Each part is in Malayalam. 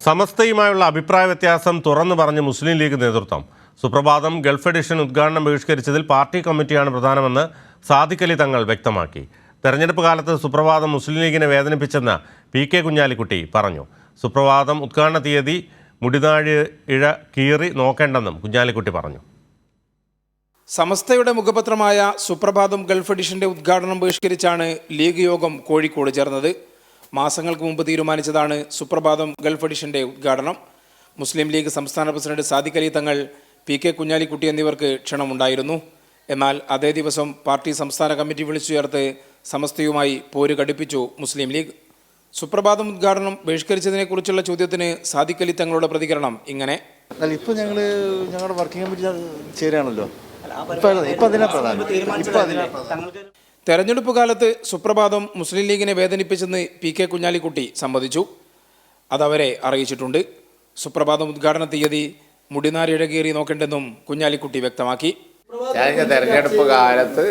സമസ്തയുമായുള്ള അഭിപ്രായ വ്യത്യാസം തുറന്നു പറഞ്ഞ് മുസ്ലിം ലീഗ് നേതൃത്വം. സുപ്രഭാതം ഗൾഫ് എഡിഷൻ ഉദ്ഘാടനം ബഹിഷ്കരിച്ചതിൽ പാർട്ടി കമ്മിറ്റിയാണ് പ്രധാനമെന്ന് സാദിഖ് അലി തങ്ങൾ വ്യക്തമാക്കി. തെരഞ്ഞെടുപ്പ് കാലത്ത് സുപ്രഭാതം മുസ്ലിം ലീഗിനെ വേദനിപ്പിച്ചെന്ന് PK കുഞ്ഞാലിക്കുട്ടി പറഞ്ഞു. സുപ്രഭാതം ഉദ്ഘാടന തീയതി മുടിനാഴ് ഇഴ കീറി നോക്കേണ്ടെന്നും കുഞ്ഞാലിക്കുട്ടി പറഞ്ഞു. സമസ്തയുടെ മുഖപത്രമായ സുപ്രഭാതം ഗൾഫ് എഡിഷന്റെ ഉദ്ഘാടനം ബഹിഷ്കരിച്ചാണ് ലീഗ് യോഗം കോഴിക്കോട് ചേർന്നത്. മാസങ്ങൾക്ക് മുമ്പ് തീരുമാനിച്ചതാണ് സുപ്രഭാതം ഗൾഫ് എഡിഷന്റെ ഉദ്ഘാടനം. മുസ്ലിം ലീഗ് സംസ്ഥാന പ്രസിഡന്റ് സാദിഖ് അലി തങ്ങൾ, PK കുഞ്ഞാലിക്കുട്ടി എന്നിവർക്ക് ക്ഷണമുണ്ടായിരുന്നു. എന്നാൽ അതേ ദിവസം പാർട്ടി സംസ്ഥാന കമ്മിറ്റി വിളിച്ചു ചേർത്ത് സമസ്തയുമായി പോര് കടുപ്പിച്ചു മുസ്ലിം ലീഗ്. സുപ്രഭാതം ഉദ്ഘാടനം ബഹിഷ്കരിച്ചതിനെക്കുറിച്ചുള്ള ചോദ്യത്തിന് സാദിഖ് അലി തങ്ങളുടെ പ്രതികരണം ഇങ്ങനെ: ഇപ്പോൾ ഞങ്ങളുടെ വർക്കിംഗ് കമ്മിറ്റി ചേരുകയാണല്ലോ. തെരഞ്ഞെടുപ്പ് കാലത്ത് സുപ്രഭാതം മുസ്ലിം ലീഗിനെ വേദനിപ്പിച്ചെന്ന് PK കുഞ്ഞാലിക്കുട്ടി സമ്മതിച്ചു. അതവരെ അറിയിച്ചിട്ടുണ്ട്. സുപ്രഭാതം ഉദ്ഘാടന തീയതി മുടിനാരിഴകേറി നോക്കേണ്ടെന്നും കുഞ്ഞാലിക്കുട്ടി വ്യക്തമാക്കി. തെരഞ്ഞെടുപ്പ് കാലത്ത്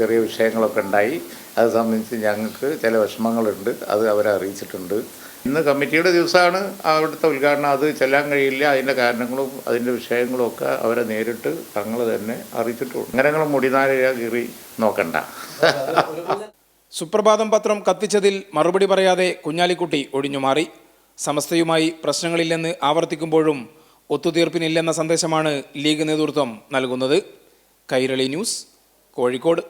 ചെറിയ വിഷയങ്ങളൊക്കെ ഉണ്ടായി. അത് സംബന്ധിച്ച് ഞങ്ങൾക്ക് ചില വിഷമങ്ങളുണ്ട്. അത് അവരെ അറിയിച്ചിട്ടുണ്ട്. ഇന്ന് കമ്മിറ്റിയുടെ ദിവസമാണ് അവിടുത്തെ ഉദ്ഘാടനം. അത് ചെല്ലാൻ കഴിയില്ല. അതിൻ്റെ കാരണങ്ങളും അതിൻ്റെ വിഷയങ്ങളും ഒക്കെ അവരെ നേരിട്ട് തങ്ങൾ തന്നെ അറിയിച്ചിട്ടുണ്ട്. അങ്ങനെ മുടിനാരിഴ കീറി നോക്കണ്ട. സുപ്രഭാതം പത്രം കത്തിച്ചതിൽ മറുപടി പറയാതെ കുഞ്ഞാലിക്കുട്ടി ഒഴിഞ്ഞുമാറി. സമസ്തയുമായി പ്രശ്നങ്ങളില്ലെന്ന് ആവർത്തിക്കുമ്പോഴും ഒത്തുതീർപ്പിനില്ലെന്ന സന്ദേശമാണ് ലീഗ് നേതൃത്വം നൽകുന്നത്. കൈരളി ന്യൂസ്, കോഴിക്കോട്.